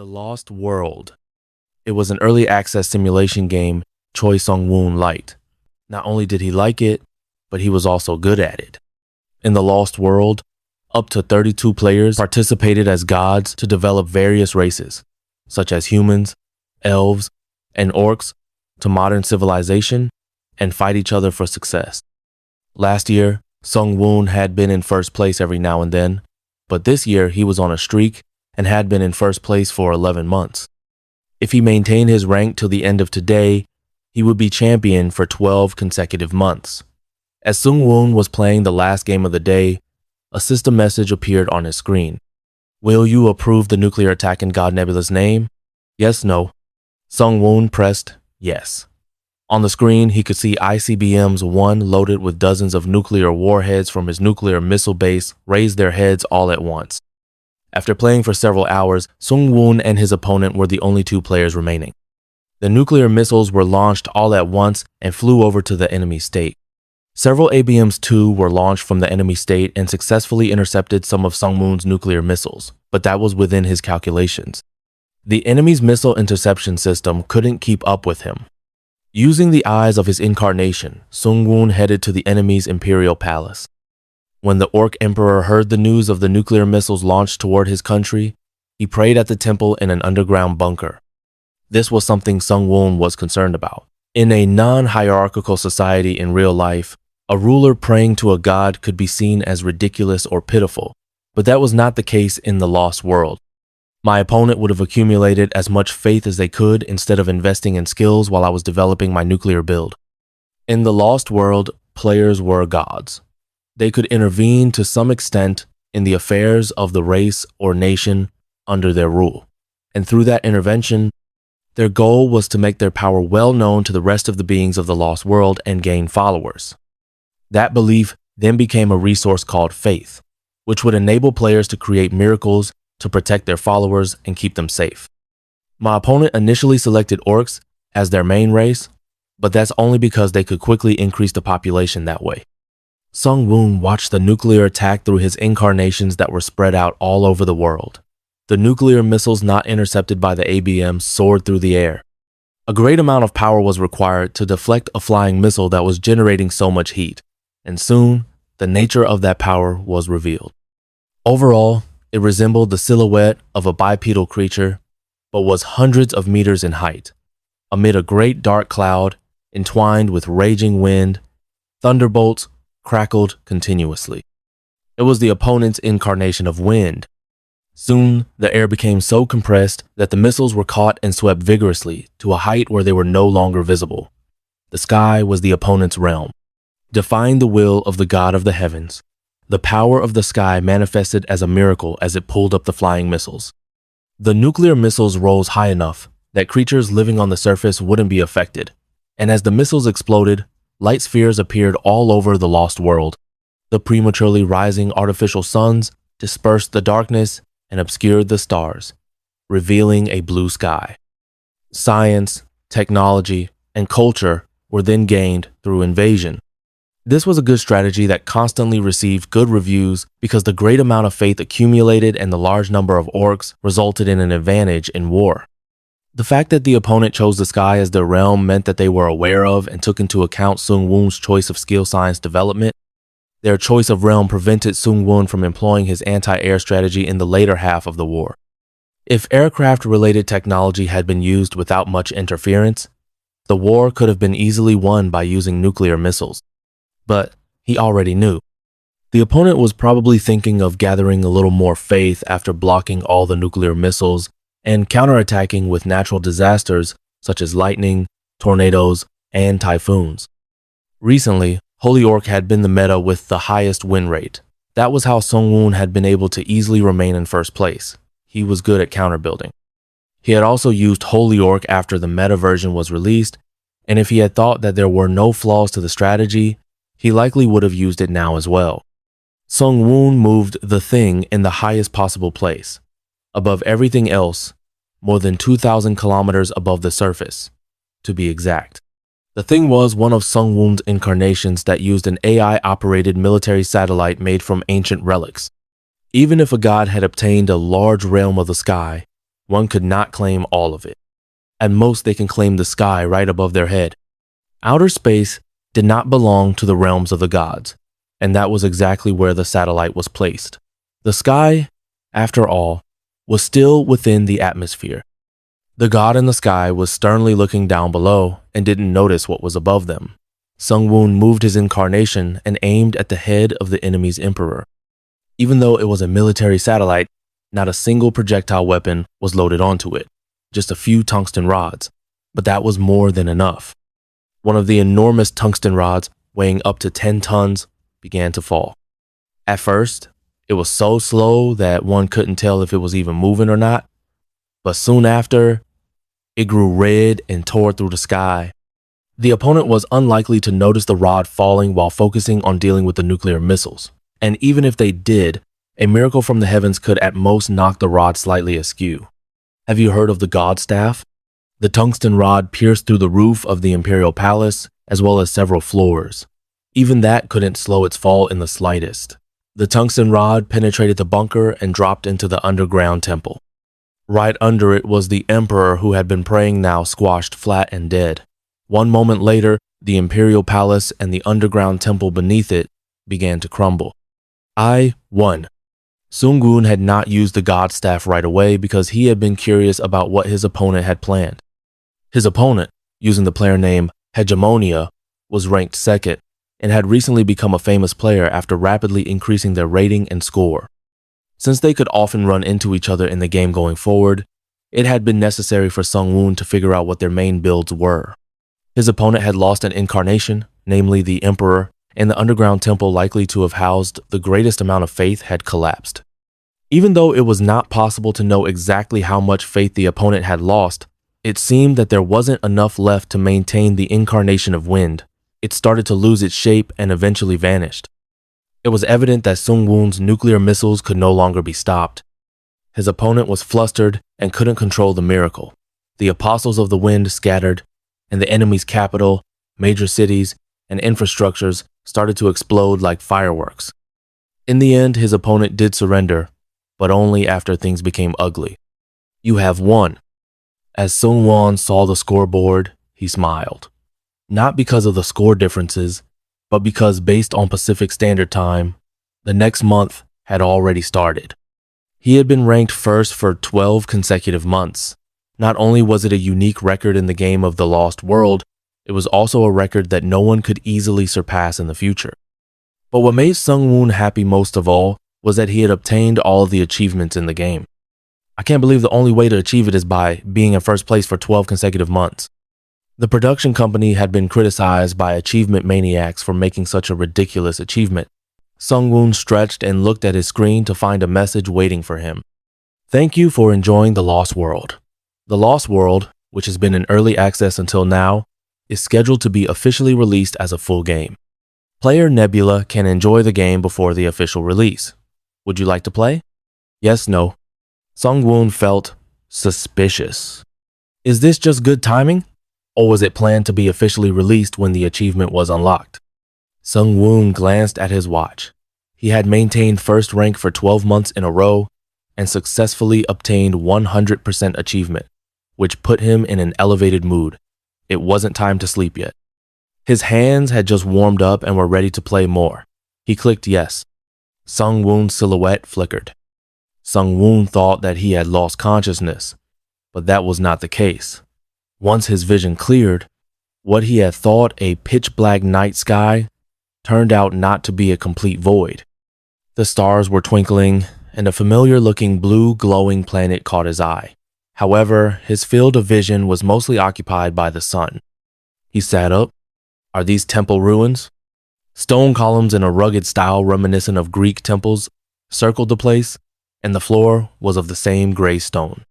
The Lost World. It was an early access simulation game Choi Sung-woon liked. Not only did he like it, but he was also good at it. In The Lost World, up to 32 players participated as gods to develop various races, such as humans, elves, and orcs, to modern civilization, and fight each other for success. Last year, Sung-woon had been in first place every now and then, but this year he was on a streak and had been in first place for 11 months. If he maintained his rank till the end of today, he would be champion for 12 consecutive months. As Sung-woon was playing the last game of the day, a system message appeared on his screen. Will you approve the nuclear attack in God Nebula's name? Yes, no. Sung-woon pressed yes. On the screen, he could see ICBMs, one loaded with dozens of nuclear warheads from his nuclear missile base, raise their heads all at once. After playing for several hours, Sung-woon and his opponent were the only two players remaining. The nuclear missiles were launched all at once and flew over to the enemy state. Several ABMs too were launched from the enemy state and successfully intercepted some of Sung-woon's nuclear missiles, but that was within his calculations. The enemy's missile interception system couldn't keep up with him. Using the eyes of his incarnation, Sung-woon headed to the enemy's imperial palace. When the Orc Emperor heard the news of the nuclear missiles launched toward his country, he prayed at the temple in an underground bunker. This was something Sung-woon was concerned about. In a non-hierarchical society in real life, a ruler praying to a god could be seen as ridiculous or pitiful, but that was not the case in the Lost World. My opponent would have accumulated as much faith as they could instead of investing in skills while I was developing my nuclear build. In the Lost World, players were gods. They could intervene to some extent in the affairs of the race or nation under their rule. And through that intervention, their goal was to make their power well known to the rest of the beings of the Lost World and gain followers. That belief then became a resource called faith, which would enable players to create miracles to protect their followers and keep them safe. My opponent initially selected orcs as their main race, but that's only because they could quickly increase the population that way. Sung-woon watched the nuclear attack through his incarnations that were spread out all over the world. The nuclear missiles not intercepted by the ABM soared through the air. A great amount of power was required to deflect a flying missile that was generating so much heat, and soon, the nature of that power was revealed. Overall, it resembled the silhouette of a bipedal creature, but was hundreds of meters in height. Amid a great dark cloud, entwined with raging wind, thunderbolts crackled continuously. It was the opponent's incarnation of wind. Soon, the air became so compressed that the missiles were caught and swept vigorously to a height where they were no longer visible. The sky was the opponent's realm. Defying the will of the god of the heavens, the power of the sky manifested as a miracle as it pulled up the flying missiles. The nuclear missiles rose high enough that creatures living on the surface wouldn't be affected, and as the missiles exploded, light spheres appeared all over the Lost World. The prematurely rising artificial suns dispersed the darkness and obscured the stars, revealing a blue sky. Science, technology, and culture were then gained through invasion. This was a good strategy that constantly received good reviews because the great amount of faith accumulated and the large number of orcs resulted in an advantage in war. The fact that the opponent chose the sky as their realm meant that they were aware of and took into account Sung-woon's choice of skill science development. Their choice of realm prevented Sung-woon from employing his anti-air strategy in the later half of the war. If aircraft-related technology had been used without much interference, the war could have been easily won by using nuclear missiles. But he already knew. The opponent was probably thinking of gathering a little more faith after blocking all the nuclear missiles and counterattacking with natural disasters such as lightning, tornadoes, and typhoons. Recently, Holy Orc had been the meta with the highest win rate. That was how Sung-woon had been able to easily remain in first place. He was good at counterbuilding. He had also used Holy Orc after the meta version was released, and if he had thought that there were no flaws to the strategy, he likely would have used it now as well. Sung-woon moved the Thing in the highest possible place, above everything else, more than 2,000 kilometers above the surface, to be exact. The Thing was one of Sung-woon's incarnations that used an AI-operated military satellite made from ancient relics. Even if a god had obtained a large realm of the sky, one could not claim all of it. At most, they can claim the sky right above their head. Outer space did not belong to the realms of the gods, and that was exactly where the satellite was placed. The sky, after all, was still within the atmosphere. The god in the sky was sternly looking down below and didn't notice what was above them. Sung-woon moved his incarnation and aimed at the head of the enemy's emperor. Even though it was a military satellite, not a single projectile weapon was loaded onto it, just a few tungsten rods, but that was more than enough. One of the enormous tungsten rods, weighing up to 10 tons, began to fall. At first, it was so slow that one couldn't tell if it was even moving or not, but soon after, it grew red and tore through the sky. The opponent was unlikely to notice the rod falling while focusing on dealing with the nuclear missiles, and even if they did, a miracle from the heavens could at most knock the rod slightly askew. Have you heard of the God Staff? The tungsten rod pierced through the roof of the Imperial Palace, as well as several floors. Even that couldn't slow its fall in the slightest. The tungsten rod penetrated the bunker and dropped into the underground temple. Right under it was the Emperor who had been praying, now squashed flat and dead. One moment later, the Imperial Palace and the underground temple beneath it began to crumble. I won. Sung-woon had not used the God Staff right away because he had been curious about what his opponent had planned. His opponent, using the player name Hegemonia, was ranked second and had recently become a famous player after rapidly increasing their rating and score. Since they could often run into each other in the game going forward, it had been necessary for Sung-woon to figure out what their main builds were. His opponent had lost an incarnation, namely the Emperor, and the underground temple likely to have housed the greatest amount of faith had collapsed. Even though it was not possible to know exactly how much faith the opponent had lost, it seemed that there wasn't enough left to maintain the incarnation of wind. It started to lose its shape and eventually vanished. It was evident that Sung-woon's nuclear missiles could no longer be stopped. His opponent was flustered and couldn't control the miracle. The apostles of the wind scattered, and the enemy's capital, major cities, and infrastructures started to explode like fireworks. In the end, his opponent did surrender, but only after things became ugly. You have won. As Sung-won saw the scoreboard, he smiled. Not because of the score differences, but because based on Pacific Standard Time, the next month had already started. He had been ranked first for 12 consecutive months. Not only was it a unique record in the game of the Lost World, it was also a record that no one could easily surpass in the future. But what made Sung-woon happy most of all was that he had obtained all of the achievements in the game. I can't believe the only way to achieve it is by being in first place for 12 consecutive months. The production company had been criticized by achievement maniacs for making such a ridiculous achievement. Sung-woon stretched and looked at his screen to find a message waiting for him. Thank you for enjoying The Lost World. The Lost World, which has been in early access until now, is scheduled to be officially released as a full game. Player Nebula can enjoy the game before the official release. Would you like to play? Yes, no. Sung-woon felt suspicious. Is this just good timing? Or was it planned to be officially released when the achievement was unlocked? Sung-woon glanced at his watch. He had maintained first rank for 12 months in a row and successfully obtained 100% achievement, which put him in an elevated mood. It wasn't time to sleep yet. His hands had just warmed up and were ready to play more. He clicked yes. Sung-woon's silhouette flickered. Sung-woon thought that he had lost consciousness, but that was not the case. Once his vision cleared, what he had thought a pitch-black night sky turned out not to be a complete void. The stars were twinkling, and a familiar-looking blue glowing planet caught his eye. However, his field of vision was mostly occupied by the sun. He sat up. Are these temple ruins? Stone columns in a rugged style reminiscent of Greek temples circled the place, and the floor was of the same gray stone.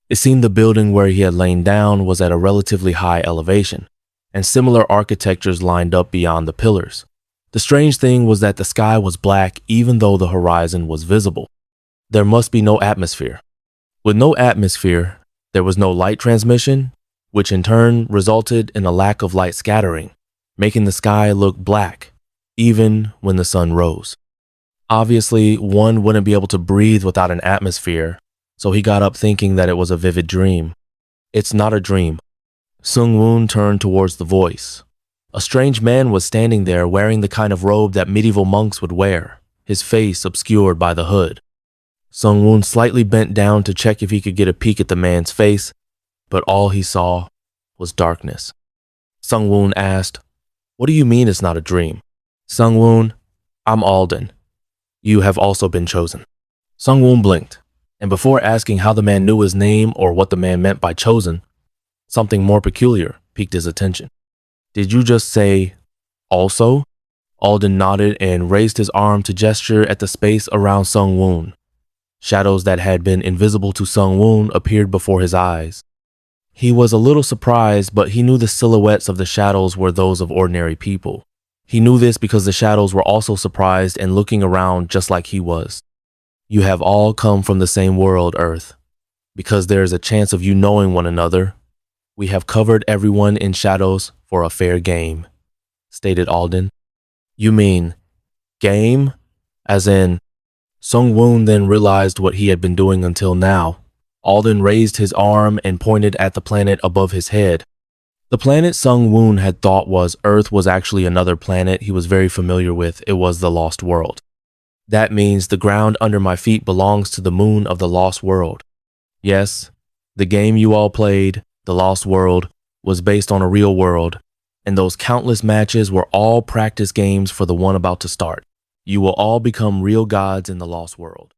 It seemed the building where he had lain down was at a relatively high elevation, and similar architectures lined up beyond the pillars. The strange thing was that the sky was black even though the horizon was visible. There must be no atmosphere. With no atmosphere, there was no light transmission, which in turn resulted in a lack of light scattering, making the sky look black, even when the sun rose. Obviously, one wouldn't be able to breathe without an atmosphere, so he got up thinking that it was a vivid dream. It's not a dream. Sung Woon turned towards the voice. A strange man was standing there wearing the kind of robe that medieval monks would wear, his face obscured by the hood. Sung Woon slightly bent down to check if he could get a peek at the man's face, but all he saw was darkness. Sung Woon asked, "What do you mean it's not a dream?" "Sung Woon, I'm Alden. You have also been chosen." Sung Woon blinked, and before asking how the man knew his name or what the man meant by chosen, something more peculiar piqued his attention. "Did you just say, also?" Alden nodded and raised his arm to gesture at the space around Sung Woon. Shadows that had been invisible to Sung Woon appeared before his eyes. He was a little surprised, but he knew the silhouettes of the shadows were those of ordinary people. He knew this because the shadows were also surprised and looking around just like he was. "You have all come from the same world, Earth. Because there is a chance of you knowing one another, we have covered everyone in shadows for a fair game," stated Alden. "You mean game? As in..." Sung Woon then realized what he had been doing until now. Alden raised his arm and pointed at the planet above his head. The planet Sung Woon had thought was Earth was actually another planet he was very familiar with. It was the Lost World. "That means the ground under my feet belongs to the moon of the Lost World. Yes, the game you all played, the Lost World, was based on a real world, and those countless matches were all practice games for the one about to start. You will all become real gods in the Lost World."